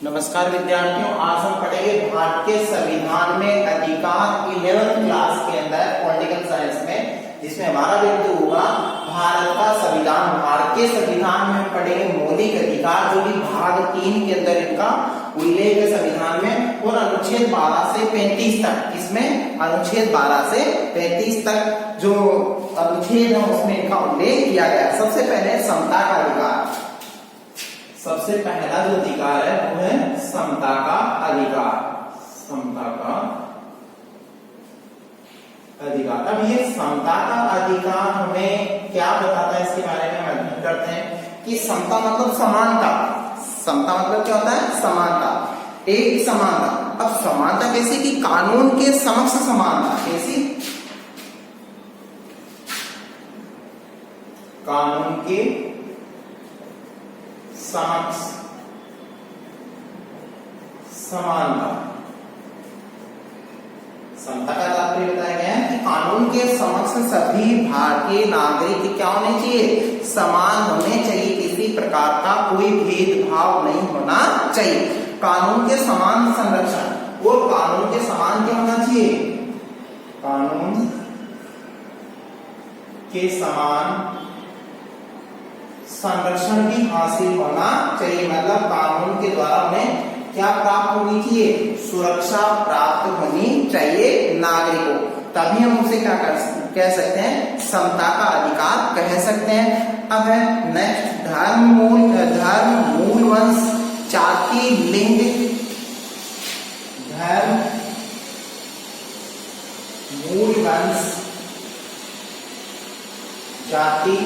नमस्कार विद्यार्थियों, आज हम पढ़ेंगे भारतीय संविधान में अधिकार 11th क्लास के अंदर पॉलिटिकल साइंस में, जिसमें हमारा बिंदु होगा भारत का संविधान। भारतीय संविधान में पढ़ेंगे मौलिक अधिकार, जो कि भाग 3 के अंदर इनका उल्लेख है संविधान में, और अनुच्छेद 12 से 35 तक। इसमें अनुच्छेद 12 से 35 तक जो अनुच्छेद है उसमें इनका उल्लेख किया गया। सबसे पहले समता का अधिकार। सबसे पहला जो अधिकार है वो है समता का अधिकार। समता का अधिकार। अब ये समता का अधिकार हमें क्या बताता है, इसके बारे में हम अध्ययन करते हैं कि समता मतलब समानता। समता मतलब क्या होता है? समानता, एक समानता। अब समानता कैसी? कि कानून के समक्ष समानता। कैसी? कानून के समक्ष समानता। समता का तात्पर्य बताया गया है कि कानून के समक्ष सभी भारतीय नागरिक क्या होने चाहिए? समान होने चाहिए। किसी प्रकार का कोई भेदभाव नहीं होना चाहिए। कानून के समान संरक्षण। और कानून के समान क्या होना चाहिए? कानून के समान संरक्षण भी हासिल होना चाहिए। मतलब कानून के द्वारा हमें क्या प्राप्त होनी चाहिए? सुरक्षा प्राप्त होनी चाहिए नागरिकों। तभी हम उसे क्या कह सकते हैं? समता का अधिकार कह सकते हैं। अब है नेक्स्ट, धर्म, मूल वंश, जाति, लिंग। धर्म, मूल वंश, जाति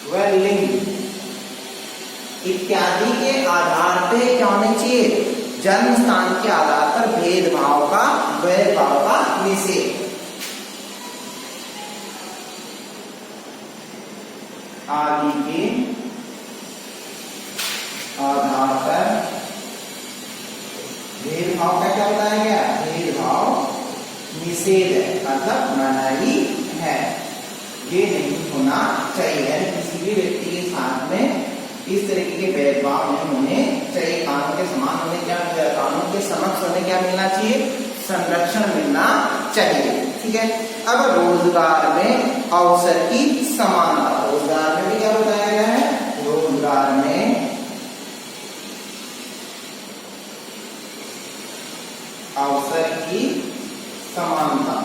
व लिंग इत्यादि के आधार पे क्या होने चाहिए? जन्म स्थान के आधार पर भेदभाव का निषेध। आदि के आधार पर भेदभाव का क्या बताया गया? भेदभाव निषेध है, मतलब मनाही है। ये नहीं होना चाहिए। किसी भी व्यक्ति के साथ में इस तरीके के भेदभाव नहीं होने चाहिए। कानून के समान होने क्या, कानून के समक्ष होने क्या मिलना चाहिए? संरक्षण मिलना चाहिए। ठीक है। अब रोजगार में अवसर की समानता। रोजगार में भी क्या बताया गया है? रोजगार में अवसर की समानता।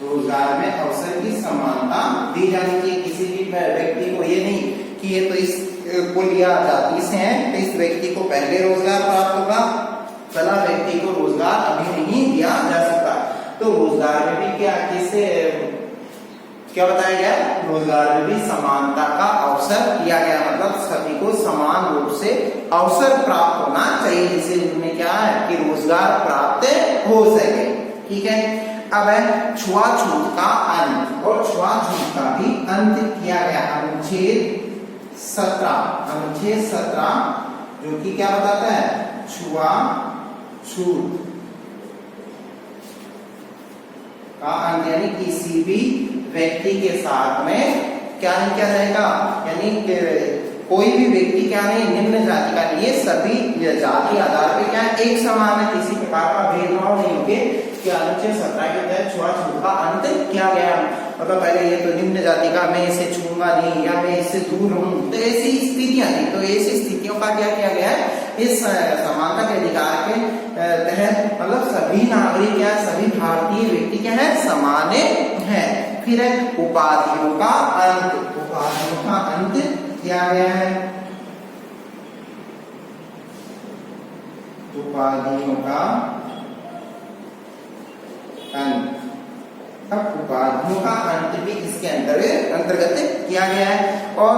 रोजगार में अवसर की समानता दी जानी चाहिए। किसी भी व्यक्ति को ये नहीं कि ये तो इस कुल या जाति से है तो इस व्यक्ति को पहले रोजगार प्राप्त होगा, फला व्यक्ति को रोजगार अभी नहीं दिया जा सकता। तो रोजगार में भी क्या बताया गया? रोजगार में भी समानता का अवसर दिया गया। मतलब सभी को समान रूप से अवसर प्राप्त होना चाहिए, जिससे उन्हें क्या है कि रोजगार प्राप्त हो सके। ठीक है। अब है छुआछूत का अंत। और छुआछूत का भी अंत किया गया अनुच्छेद 17। अनुच्छेद 17 जो कि क्या बताता है? छुआछूत का अंत, यानी किसी भी व्यक्ति के साथ में क्या नहीं किया जाएगा, यानी कोई भी व्यक्ति क्या नहीं निम्न जाति का नहीं है, सभी जाति आधार पे क्या एक समान है, किसी प्रकार का भेदभाव नहीं होंगे। अनुच्छेद 17 के तहत छुआछूत का अंत किया गया। मतलब पहले ये तो निम्न जाति का, मैं इसे छूंगा नहीं या मैं इससे दूर हूँ, तो ऐसी स्थितियां नहीं। तो ऐसी स्थितियों का क्या किया गया है? इस समानता के अधिकार के तहत मतलब सभी नागरिक या सभी भारतीय व्यक्ति क्या है? समान है। फिर है उपाधियों का अंत। उपाधियों का अंत किया गया है। उपाधियों का अंत। अब उपाधियों का अंत भी इसके अंतर्गत किया गया है। और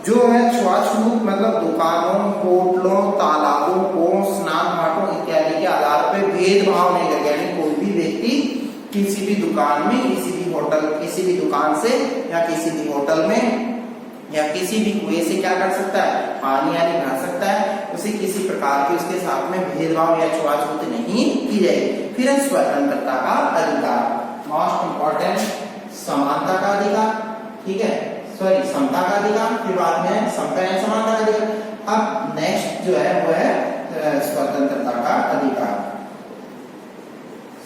जो है छुआछूत मतलब दुकानों, होटलों, तालाबों को, स्नान घाटों इत्यादि के आधार पर भेदभाव नहीं करेगा। यानी कोई भी व्यक्ति किसी भी दुकान में, किसी भी होटल, किसी भी दुकान से या किसी भी होटल में या किसी भी कुएं से क्या कर सकता है? पानी यानी भर सकता है। उसे किसी प्रकार की उसके साथ में भेदभाव या छुआछूत नहीं की जाएगी। फिर है स्वतंत्रता का अधिकार। मोस्ट इंपॉर्टेंट, समानता का अधिकार। ठीक है। सॉरी समता का अधिकार, फिर बाद में समता या समानता का अधिकार। अब नेक्स्ट जो है वो है स्वतंत्रता का अधिकार।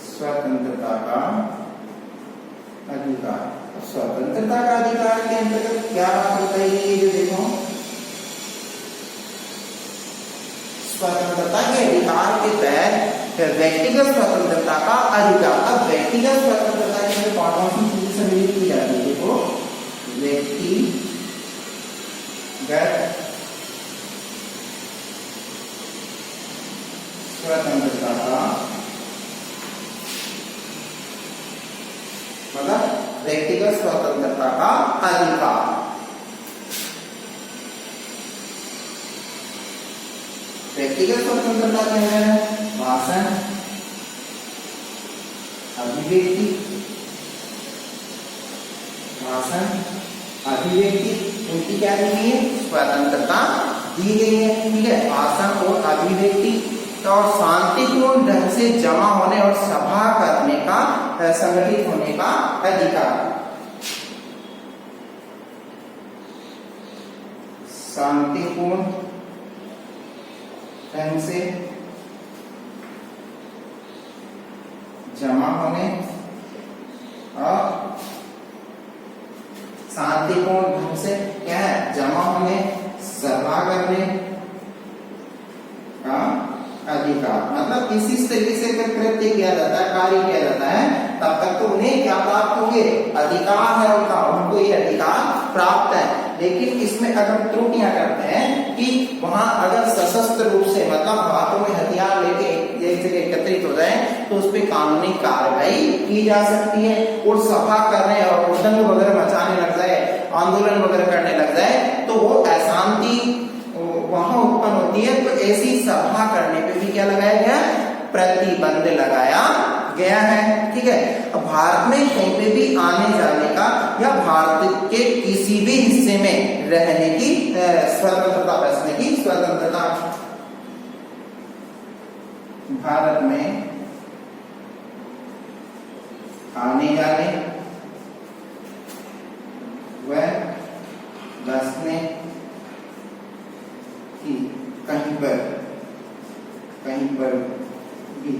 स्वतंत्रता का अधिकार, स्वतंत्रता का अधिकार के अंतर्गत क्या बात बताइए, जो देखो स्वतंत्रता के अधिकार के तहत व्यक्तिगत स्वतंत्रता का अधिकार। अब व्यक्तिगत स्वतंत्रता के अंदर कौन कौन सी चीजें सम्मिलित की जाती है, देखो व्यक्तिगत स्वतंत्रता का मतलब व्यक्तिगत स्वतंत्रता का अधिकार। व्यक्तिगत स्वतंत्रता क्या है, भाषण, अभिव्यक्ति, भाषण, अभिव्यक्ति, उनकी क्या दी गई है, स्वतंत्रता दी गई है। ठीक है, भाषण और अभिव्यक्ति और शांतिपूर्ण ढंग से जमा होने और सभा करने का, संगठित होने का अधिकार। शांतिपूर्ण ढंग से जमा होने और शांतिपूर्ण ढंग से क्या है, जमा होने, सभा करने का अधिकार। मतलब किसी तरीके से अगर कृत्य किया जाता है, कार्य किया जाता है, तब तक तो उन्हें क्या प्राप्त होंगे, अधिकार है उनका, उनको ये अधिकार प्राप्त है। लेकिन इसमें अगर त्रुटियां करते हैं कि वहां अगर सशस्त्र रूप से मतलब हाथों में हथियार लेके एक जगह एकत्रित हो जाए तो उस पर कानूनी कार्रवाई की जा सकती है। और सभा करने और उद्दंग वगैरह मचाने लग जाए, आंदोलन वगैरह करने लग जाए तो वो अशांति वहां उत्पन्न होती है। तो ऐसी सभा करने पे भी क्या लगाया गया, प्रतिबंध लगाया गया है। ठीक है, अब भारत में कहीं पे भी आने जाने का या भारत के किसी भी हिस्से में रहने की स्वतंत्रता, बसने की स्वतंत्रता। भारत में आने जाने व बसने की कहीं पर भी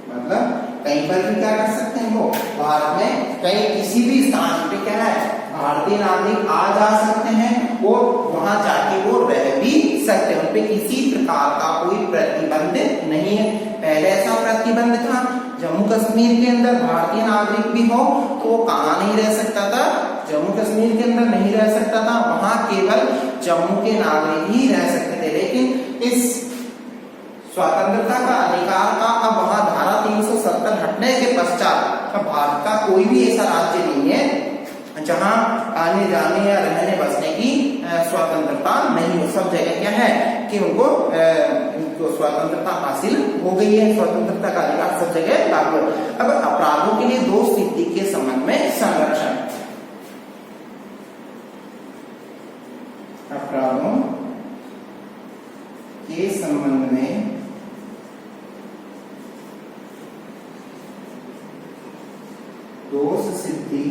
मतलब कहीं पर भी क्या कर सकते हैं, वो भारत में कहीं किसी भी स्थान पे क्या है, भारतीय नागरिक आ जा सकते हैं और वहां जाके वो रह भी सकते हैं। उनपे किसी प्रकार का कोई प्रतिबंध नहीं है। पहले ऐसा प्रतिबंध था, जम्मू कश्मीर के अंदर भारतीय नागरिक भी हो तो वो कहाँ नहीं रह सकता था, जम्मू कश्मीर के अंदर नहीं रह सकता था, वहां केवल जम्मू के नागरिक ही रह सकते थे। लेकिन इस स्वतंत्रता का अधिकार का अब वहां धारा 370 हटने के पश्चात अब भारत का कोई भी ऐसा राज्य नहीं है जहां आने जाने या रहने बसने की स्वतंत्रता नहीं हो। सब जगह क्या है कि उनको स्वतंत्रता हासिल हो गई है, स्वतंत्रता का अधिकार सब जगह लागू है। अब अपराधों के लिए दोष सिद्धि के संबंध में संरक्षण, अपराधों के संबंध में दोष सिद्धि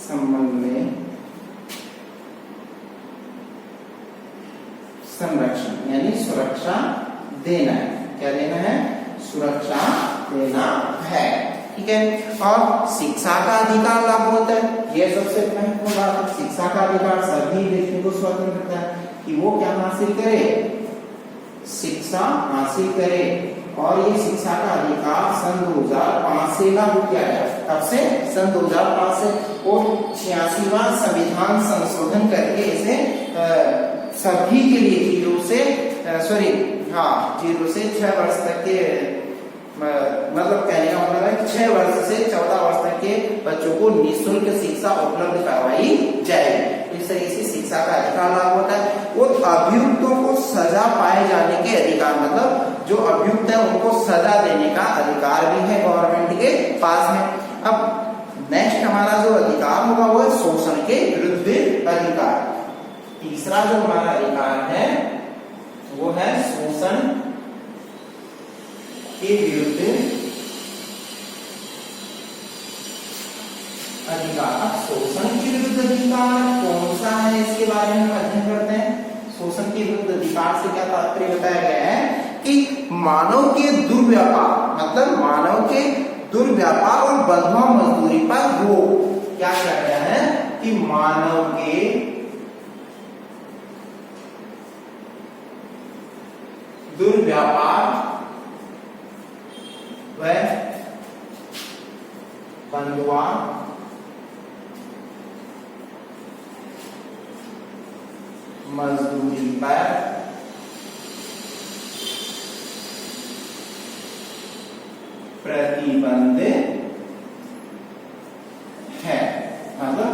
संबंध में संरक्षण यानी सुरक्षा देना है। क्या देना है, सुरक्षा देना है। ठीक है, और शिक्षा का अधिकार लागू होता है। यह सबसे महत्वपूर्ण बात है, शिक्षा का अधिकार सभी व्यक्तियों को स्वतंत्रता है कि वो क्या हासिल करे, शिक्षा हासिल करे। और ये शिक्षा का अधिकार सन 2005 से लागू किया गया। तब से सन 2005 से और 86वां संविधान संशोधन करके इसे सभी के लिए 0 से 6 वर्ष तक के मतलब कहने का मतलब है 6 वर्ष से 14 वर्ष तक के बच्चों को निःशुल्क शिक्षा उपलब्ध करवाई जाएगी। इस तरीके से शिक्षा का अधिकार लागू होता है। वो अभियुक्तों को सजा पाए जाने के अधिकार, मतलब जो अभियुक्त है उनको सजा देने का अधिकार भी है गवर्नमेंट के पास में। अब नेक्स्ट हमारा जो अधिकार होगा वो है शोषण के विरुद्ध अधिकार। तीसरा जो हमारा अधिकार है वो है शोषण के विरुद्ध अधिकार। अब शोषण के विरुद्ध अधिकार कौन सा है, इसके बारे में अध्ययन करते हैं। शोषण के विरुद्ध अधिकार से क्या तात्पर्य बताया गया है कि मानव के दुर्व्यापार, मतलब मानव के दुर्व्यापार और बंधुआ मजदूरी पर रोक। क्या किया गया है कि मानव के दुर्व्यापार व बंधुआ मजदूरी पर प्रतिबंध है। मतलब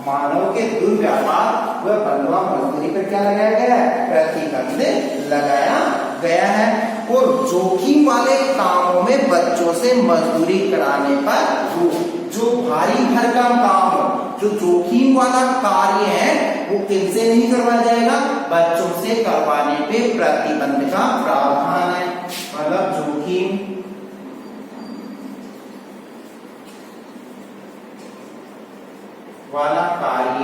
मानव के दुर्व्यापार व बंधुआ मजदूरी पर क्या लगाया गया है, प्रतिबंध लगाया गया है। और जोखिम वाले कामों में बच्चों से मजदूरी कराने पर रोक। जो भारी भरकम काम हो, जो जोखिम वाला कार्य है, वो किनसे नहीं करवाया जाएगा, बच्चों से करवाने पे प्रतिबंध का प्रावधान है। मतलब जोखिम वाला कार्य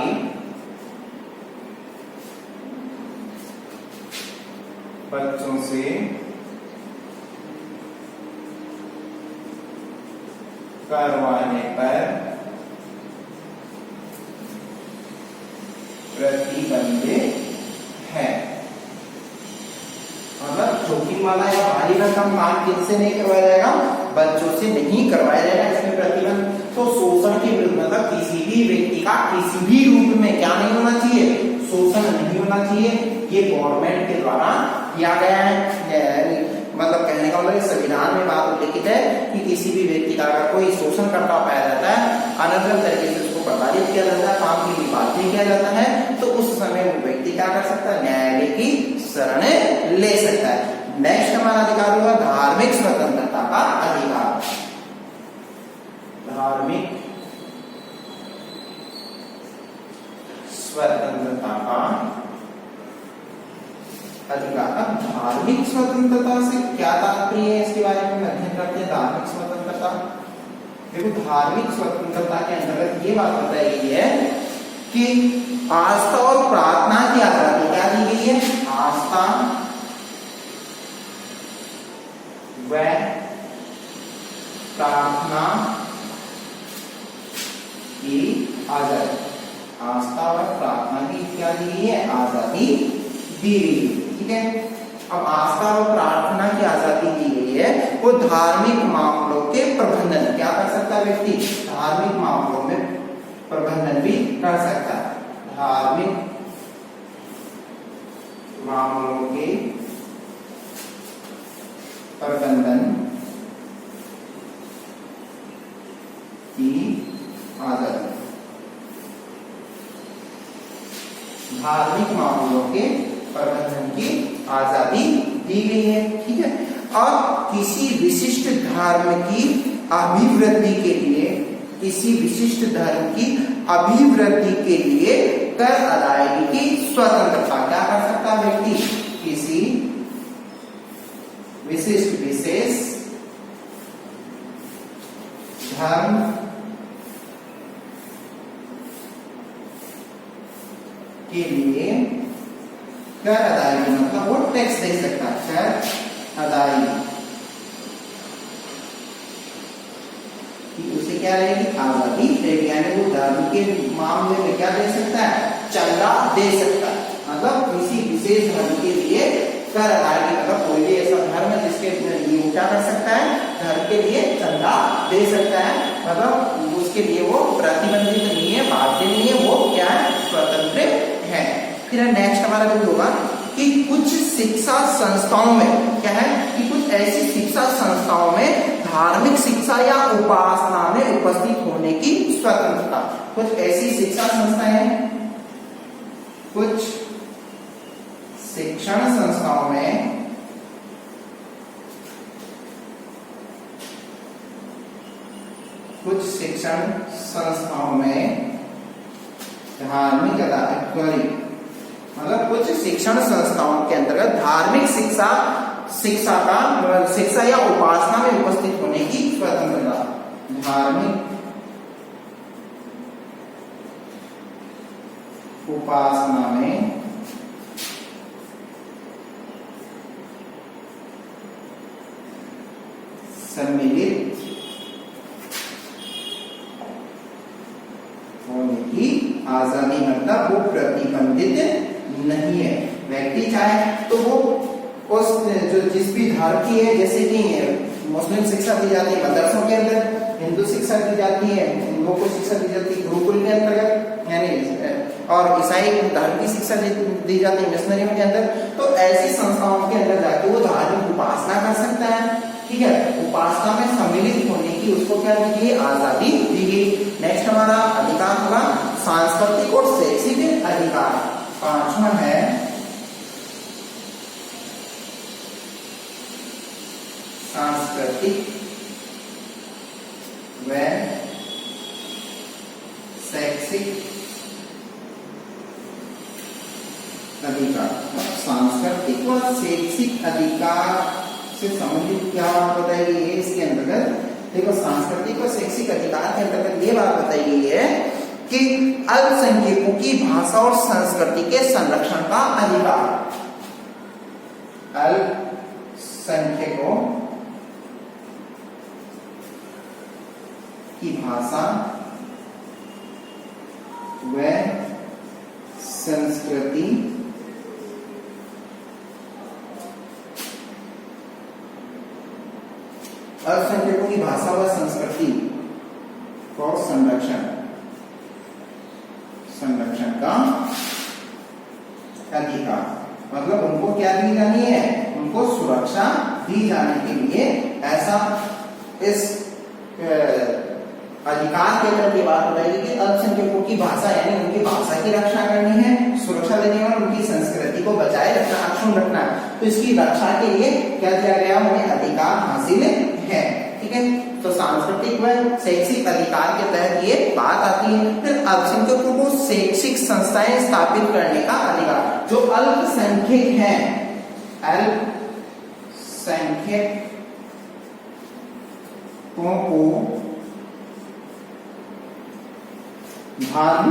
बच्चों से करवाने पर प्रतिबंध है। मतलब जोखिम वाला या भारी भरकम काम किनसे नहीं करवाया जाएगा, बच्चों से नहीं करवाया जाएगा, इसमें प्रतिबंध। तो शोषण के विरुद्ध मतलब किसी भी व्यक्ति का किसी भी रूप में क्या नहीं होना चाहिए, शोषण नहीं होना चाहिए। ये गवर्नमेंट के द्वारा किया गया है। मतलब कहने का मतलब संविधान में बात उल्लिखित है कि किसी भी व्यक्ति का अगर कोई शोषण करता पाया जाता है, अनर्गल तरीके से उसको प्रताड़ित किया जाता है, काम के लिए बाध्य किया जाता है, तो उस समय वो व्यक्ति क्या कर सकता है, न्यायालय की शरण ले सकता है। नेक्स्ट हमारा अधिकार होगा धार्मिक स्वतंत्रता का अधिकार। धार्मिक स्वतंत्रता का अधिकार। अब धार्मिक स्वतंत्रता से क्या तात्पर्य है, इसके बारे में अध्ययन करते हैं। धार्मिक स्वतंत्रता, देखो धार्मिक स्वतंत्रता के अंतर्गत ये बात बताई गई है कि आस्था और प्रार्थना की आजादी क्या दी गई है, आस्था व प्रार्थना की आजादी। आस्था व प्रार्थना की क्या दी गई है, आजादी दी गई। ठीक है। अब आस्था और प्रार्थना की आजादी दी गई है, वो धार्मिक मामलों के प्रबंधन क्या कर सकता है व्यक्ति, धार्मिक मामलों में प्रबंधन भी कर सकता है। धार्मिक मामलों के प्रबंधन की आजादी। धार्मिक मामलों के प्रबंधन की आजादी दी गई है। ठीक है। और किसी विशिष्ट धर्म की अभिवृद्धि के लिए, किसी विशिष्ट धर्म की अभिवृद्धि के लिए कर अदायगी की स्वतंत्रता क्या कर सकता है व्यक्ति, किसी विशिष्ट विशेष धर्म के लिए कर अदायगी, मतलब वो टैक्स दे सकता है, कर अदायगी उसे क्या रहेगी, आजादी रहेगी। यानी वो धर्म के मामले में क्या दे सकता है, चंदा दे सकता है। मतलब किसी विशेष धर्म के लिए कर अदायगी, मतलब कोई भी ऐसा धर्म है जिसके लिए क्या कर सकता है, धर्म के लिए चंदा दे सकता है, मतलब उसके लिए वो प्रतिबंधित नहीं है, बाध्य नहीं है, वो क्या है, स्वतंत्र है। फिर नेक्स्ट हमारा बिंदु होगा कि कुछ शिक्षा संस्थाओं में क्या है, कि कुछ ऐसी शिक्षा संस्थाओं में धार्मिक शिक्षा या उपासना में उपस्थित होने की स्वतंत्रता। कुछ ऐसी शिक्षा संस्थाएं हैं, कुछ शिक्षण संस्थाओं में कुछ शिक्षण संस्थाओं में धार्मिक अदायगी, मतलब कुछ शिक्षण संस्थाओं के अंतर्गत धार्मिक शिक्षा या उपासना में उपस्थित होने की स्वतंत्रता। धार्मिक उपासना में सम्मिलित होने की आजादी, मतलब वो प्रतिबंधित नहीं है। व्यक्ति चाहे तो वो उस जो जिस भी धर्म की है, जैसे कि मुस्लिम शिक्षा दी जाती है मदरसों के अंदर, हिंदू शिक्षा दी जाती है, हिंदुओं को शिक्षा दी जाती है गुरुकुल के अंतर्गत, यानी और ईसाई धर्म की शिक्षा दी जाती है मिशनरियों के अंदर। तो ऐसी संस्थाओं के अंदर जाके वो धार्मिक उपासना कर सकता है, ठीक है। उपासना में सम्मिलित होने की उसको क्या दी गई, आजादी दी गई। नेक्स्ट हमारा अधिकार होगा सांस्कृतिक और शैक्षिक अधिकार। पांचवा है सांस्कृतिक व शैक्षिक अधिकार। सांस्कृतिक व शैक्षिक अधिकार से संबंधित क्या बात बताई गई है इसके अंतर्गत? देखो, सांस्कृतिक और शैक्षिक अधिकार के अंतर्गत ये बात बताई गई है कि अल्पसंख्यकों की भाषा और संस्कृति के संरक्षण का अधिकार। अल्पसंख्यकों की भाषा व संस्कृति अल्पसंख्यकों की भाषा व संस्कृति को संरक्षण का अधिकार, मतलब उनको क्या दी जानी है, उनको सुरक्षा दी जाने के लिए ऐसा इस अधिकार के अंदर की बात बताएगी कि अल्पसंख्यकों की भाषा यानी उनकी भाषा की रक्षा करनी है, सुरक्षा देनी है और उनकी संस्कृति को बचाए रखना, अक्षुण्ण रखना। तो इसकी रक्षा के लिए क्या दिया गया, उन्हें अधिकार हासिल है, ठीक है। तो सांस्कृतिक व शैक्षिक अधिकार के तहत ये बात आती है। फिर अल्पसंख्यकों को शैक्षिक संस्थाएं स्थापित करने का अधिकार। जो अल्पसंख्यक हैं, अल्पसंख्यकों को धर्म,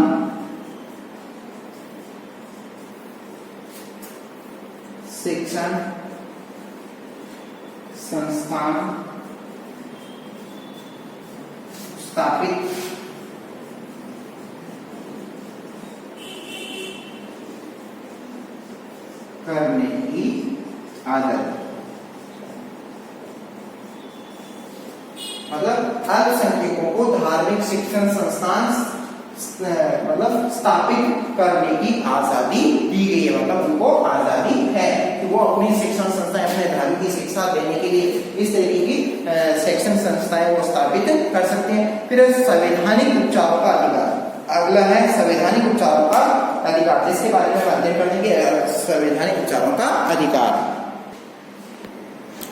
शिक्षण संस्थान स्थापित करने की आदत, मतलब अल्पसंख्यकों को धार्मिक शिक्षण संस्थान मतलब स्थापित करने की आजादी दी गई है, मतलब उनको आजादी है कि वो अपनी शिक्षण संस्थाएं, अपने धर्म की शिक्षा देने के लिए इस तरीके की शिक्षण संस्थाएं वो स्थापित कर सकते हैं। फिर संवैधानिक उपचारों का अधिकार। अगला है संवैधानिक उपचारों का अधिकार, जिसके बारे में अध्ययन करने के संवैधानिक उपचारों का अधिकार।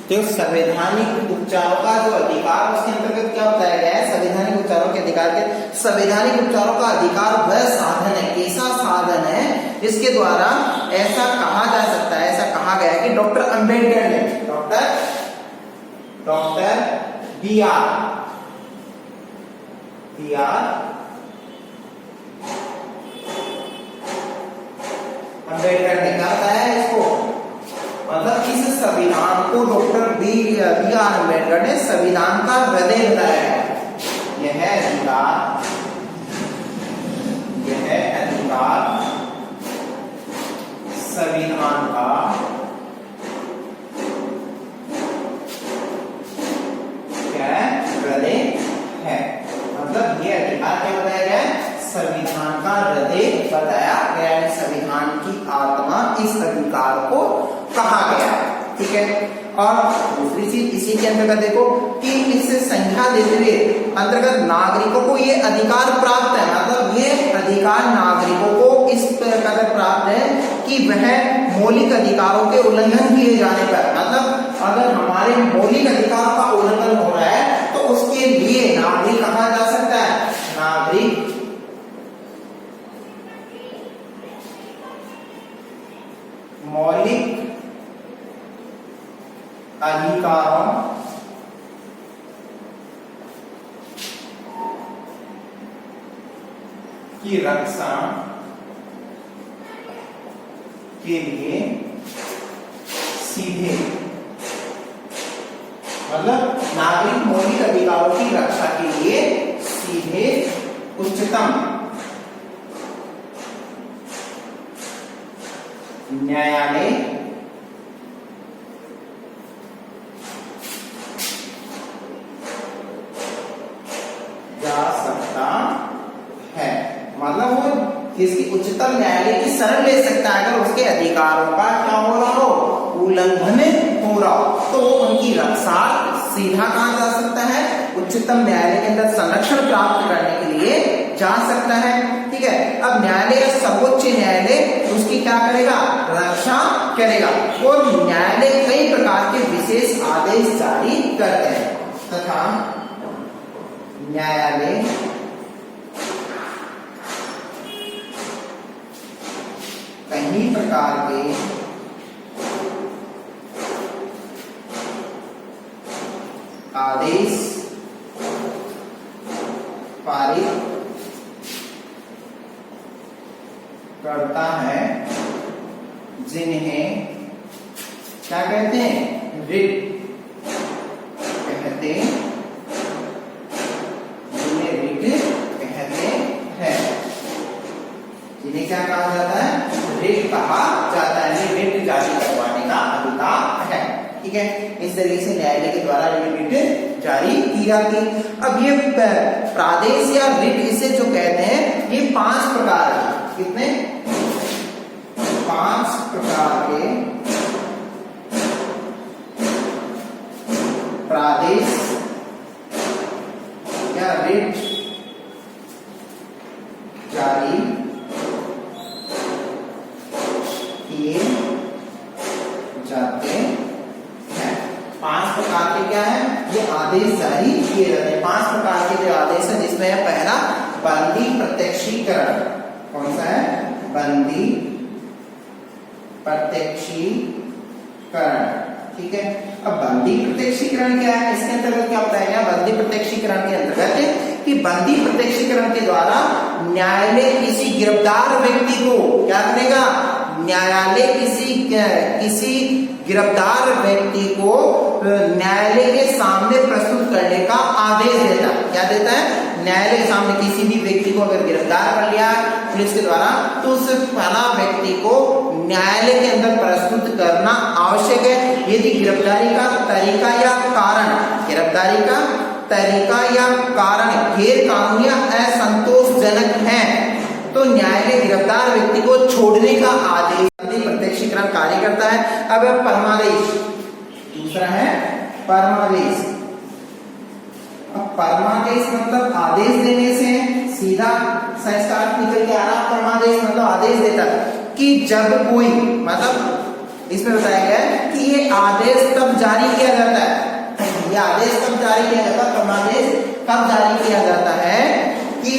तो संवैधानिक उपचारों का जो अधिकार, उसके अंतर्गत क्या बताया गया है, संवैधानिक उपचारों के अधिकार के, संवैधानिक उपचारों का अधिकार वह साधन है, कैसा साधन है जिसके द्वारा ऐसा कहा जा सकता है, ऐसा कहा गया है कि डॉक्टर अंबेडकर ने, डॉक्टर बी आर अंबेडकर ने क्या बताया है इसको, मतलब इस संविधान को डॉक्टर बी आर अम्बेडकर ने संविधान का हृदय बताया है। यह अधिकार संविधान का क्या हृदय है, मतलब ये अधिकार क्या बताया गया है, संविधान का हृदय बताया गया है, संविधान की आत्मा इस अधिकार को कहा गया, ठीक है। और दूसरी चीज इसी के अंतर्गत देखो कि इससे संख्या देते हुए अंतर्गत नागरिकों को ये अधिकार प्राप्त है, मतलब ये अधिकार नागरिकों को इस प्रकार प्राप्त है कि वह मौलिक अधिकारों के उल्लंघन किए जाने पर, मतलब अगर हमारे मौलिक अधिकारों का उल्लंघन हो रहा है तो उसके लिए नागरिक कहा जा सकता है, नागरिक मौलिक अधिकारों की रक्षा के लिए सीधे, मतलब नागरिक मौलिक अधिकारों की रक्षा के लिए सीधे उच्चतम न्यायालय जा सकता है। मतलब वो किसी उच्चतम न्यायालय की शरण ले सकता है अगर उसके अधिकारों का क्या हो रहा हो, उल्लंघन हो रहा हो, तो उनकी रक्षा सीधा कहां जा सकता है, उच्चतम न्यायालय के अंदर संरक्षण प्राप्त करने के लिए जा सकता है। ठीक है, अब न्यायालय या सर्वोच्च न्यायालय उसकी क्या करेगा, रक्षा करेगा। और न्यायालय कई प्रकार के विशेष आदेश जारी करते हैं तथा न्यायालय कई प्रकार के आदेश पारित करता है जिन्हें क्या कहते हैं, रिट कहते हैं, जिन्हें क्या कहा जाता है, रिट कहा जाता है। रिट जारी करवाने का अधिकार है। ठीक है, इस तरीके से न्यायालय के द्वारा रिट जारी की जाती है। अब ये प्रादेश या रिट इसे जो कहते हैं, ये 5 प्रकार है। कितने, 5 प्रकार के प्रादेश या रिट जारी किए जाते हैं। 5 प्रकार के क्या है, ये आदेश जारी किए जाते हैं। 5 प्रकार के जो आदेश है, जिसमें है पहला बंदी प्रत्यक्षीकरण। कौन सा है, बंदी प्रत्यक्षीकरण। ठीक है, अब बंदी प्रत्यक्षीकरण क्या है, इसके अंतर्गत क्या होता है, बंदी प्रत्यक्षीकरण के अंतर्गत कि बंदी प्रत्यक्षीकरण के द्वारा न्यायालय किसी गिरफ्तार व्यक्ति को क्या करेगा, न्यायालय किसी गिरफ्तार व्यक्ति को न्यायालय के सामने प्रस्तुत करने का आदेश देता है। क्या देता है, न्यायालय के सामने किसी भी व्यक्ति को अगर गिरफ्तार कर लिया पुलिस के द्वारा, तो उस फला व्यक्ति को न्यायालय के अंदर प्रस्तुत करना आवश्यक है। यदि गिरफ्तारी का तरीका या कारण, गिरफ्तारी का तरीका या कारण गैर कानूनी या असंतोषजनक है, तो न्यायालय गिरफ्तार व्यक्ति को छोड़ने का आदेश प्रत्यक्षीकरण कार्य करता है। अब परमादेश, दूसरा है परमादेश। अब परमादेश मतलब आदेश देने से सीधा संस्कार निकल के आ रहा। परमादेश मतलब आदेश देता कि जब कोई, मतलब इसमें बताया गया है कि ये आदेश कब जारी किया जाता है, ये आदेश कब जारी किया जाता है, परमादेश कब जारी किया जाता है कि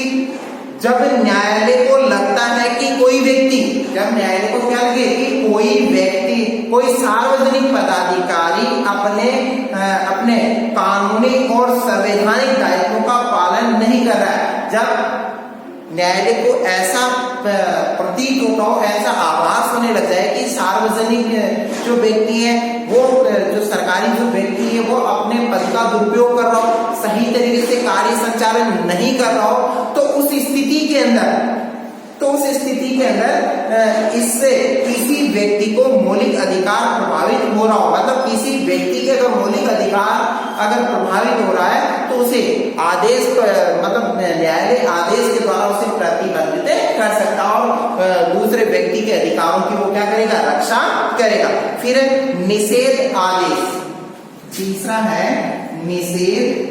जब न्यायालय को लगता है कि कोई व्यक्ति, जब न्यायालय को क्या लगे कि कोई व्यक्ति, कोई सार्वजनिक पदाधिकारी अपने कानूनी और संवैधानिक दायित्वों का पालन नहीं कर रहा है, जब न्यायालय को ऐसा प्रतीत होता हो, ऐसा आभास होने लग जाए कि सार्वजनिक जो व्यक्ति है, वो जो सरकारी जो व्यक्ति है, वो अपने पद का दुरुपयोग कर रहा हो, सही तरीके से कार्य संचालन नहीं कर रहा हो, तो उस स्थिति के अंदर इससे किसी व्यक्ति को मौलिक अधिकार प्रभावित हो रहा हो, मतलब किसी व्यक्ति के अगर मौलिक अधिकार अगर प्रभावित हो रहा है, तो उसे आदेश, मतलब न्यायालय आदेश के द्वारा उसे प्रतिबंधित कर सकता और दूसरे व्यक्ति के अधिकारों की वो क्या करेगा, रक्षा करेगा। फिर निषेध आदेश, तीसरा है निषेध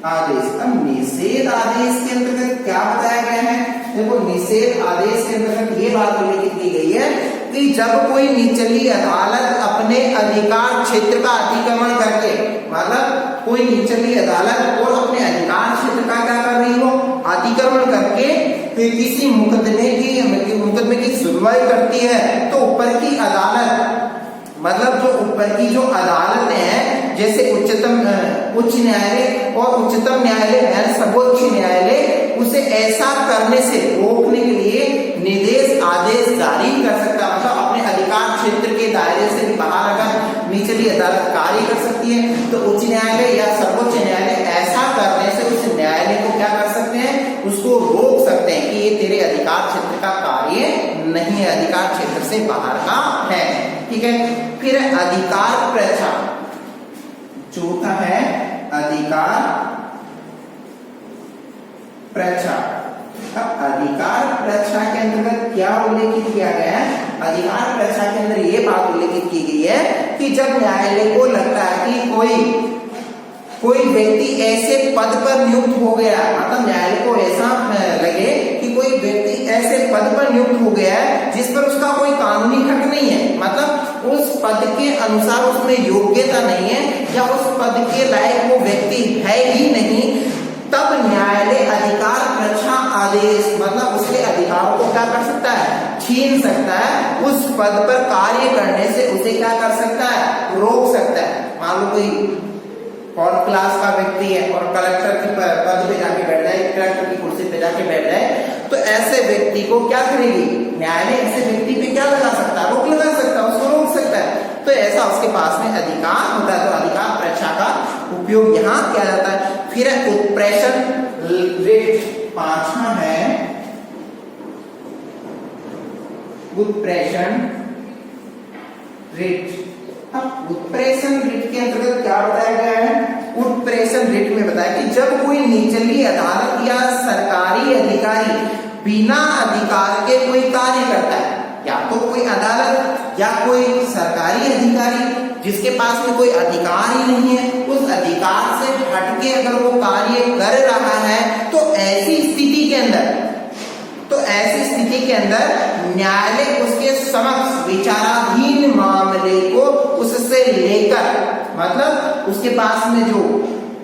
आदेश। अब निषेध आदेश के अंतर्गत क्या बताया गया है, देखो निषेध आदेश के अंतर्गत ये बात उल्लेखित की गई है कि जब कोई निचली अदालत अपने अधिकार क्षेत्र का अतिक्रमण करके, मतलब कोई निचली अदालत और अपने अधिकार क्षेत्र का क्या कर रही हो, अतिक्रमण करके किसी मुकदमे की सुनवाई करती है, तो ऊपर की अदालत, मतलब जो ऊपर की जो अदालत है, जैसे उच्च न्यायालय और उच्चतम न्यायालय, सर्वोच्च न्यायालय, उसे ऐसा करने से रोकने के लिए निर्देश आदेश जारी कर सकता है। मतलब अपने अधिकार क्षेत्र के दायरे से भी बाहर अगर निचली अदालत कार्य कर सकती है तो उच्च न्यायालय या सर्वोच्च न्यायालय ऐसा करने से उस न्यायालय को क्या कर सकते हैं, उसको रोक सकते हैं कि ये तेरे अधिकार क्षेत्र का कार्य नहीं है, अधिकार क्षेत्र से बाहर का है। ठीक है, फिर अधिकार प्रच्छा, चौथा है अधिकार प्रच्छा। अब अधिकार प्रच्छा के अंतर्गत क्या उल्लेखित किया गया है? अधिकार प्रच्छा के अंदर ये बात उल्लेखित की गई है कि जब न्यायालय को लगता है कि कोई व्यक्ति ऐसे पद पर नियुक्त हो गया, मतलब न्यायालय को ऐसा लगे कि कोई व्यक्ति ऐसे पद पर नियुक्त हो गया है जिस पर उसका कोई कानूनी हक नहीं है, मतलब उस पद के अनुसार उसमें योग्यता नहीं है या उस पद के लायक वो व्यक्ति है ही नहीं, तब न्यायालय अधिकार प्रच्छा आदेश, मतलब उसके अधिकारों को क्या कर सकता है, छीन सकता है। उस पद पर कार्य करने से उसे क्या कर सकता है, रोक सकता है। मान लो कोई और क्लास का व्यक्ति है और कलेक्टर की पद पे जाके बैठ जाए, कलेक्टर की कुर्सी पे जाके बैठ जाए, तो ऐसे व्यक्ति को क्या करेगी न्यायालय, ऐसे व्यक्ति पे क्या लगा सकता है, रोक लगा सकता है, उसको रोक सकता है। तो ऐसा उसके पास में अधिकार होता है, तो अधिकार प्रच्छा का उपयोग यहाँ किया जाता है। फिर उत्प्रेषण रिट, पांचवा है उत्प्रेषण रिट। अब उत्प्रेषण रिट के अंतर्गत क्या बताया गया है? उत्प्रेषण रिट में बताया कि जब कोई निचली अदालत या सरकारी अधिकारी बिना अधिकार के कोई कार्य करता है, या तो कोई अदालत या कोई सरकारी अधिकारी जिसके पास में कोई अधिकार ही नहीं है, उस अधिकार से हटके अगर वो कार्य कर रहा है, तो ऐसी स्थिति के अंदर न्यायालय उसके समक्ष विचाराधीन मामले को उससे लेकर, मतलब उसके पास में जो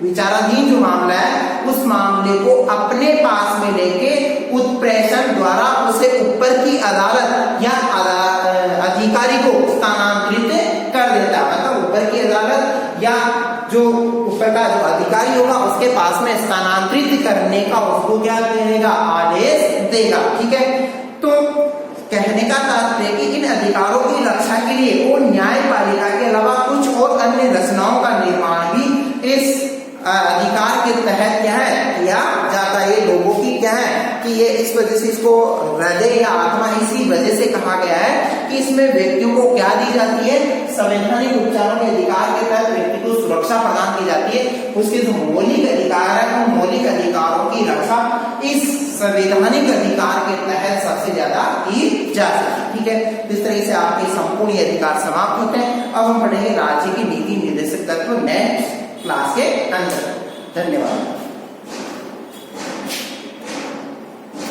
विचाराधीन जो मामला है उस मामले को अपने पास में लेके उत्प्रेषण द्वारा उसे ऊपर की अदालत या अधिकारी को स्थानांतरित कर देता है। मतलब ऊपर की अदालत या जो ऊपर का जो अधिकारी होगा उसके पास में स्थानांतरित करने का उसको क्या करेगा, आदेश देगा। ठीक है, तो कहने का तात्पर्य कि इन अधिकारों की रक्षा के लिए वो न्यायपालिका के अलावा कुछ और अन्य रचनाओं का निर्माण भी इस अधिकार के तहत क्या है किया जाता है। ये लोगों की क्या है कि ये इस वजह से इसको हृदय या आत्मा इसी वजह से कहा गया है कि इसमें व्यक्तियों को क्या दी जाती है, संवैधानिक उपचारों के अधिकार के तहत व्यक्ति को सुरक्षा प्रदान की जाती है। उसके जो मौलिक अधिकार है उन मौलिक अधिकारों की रक्षा इस संवैधानिक अधिकार के तहत सबसे ज्यादा की जा सकती। ठीक है, इस तरह से आपके संपूर्ण अधिकार समाप्त होते हैं। अब हम पढ़ेंगे राज्य की नीति निर्देशक तत्व नेक्स्ट क्लास के अंदर। धन्यवाद।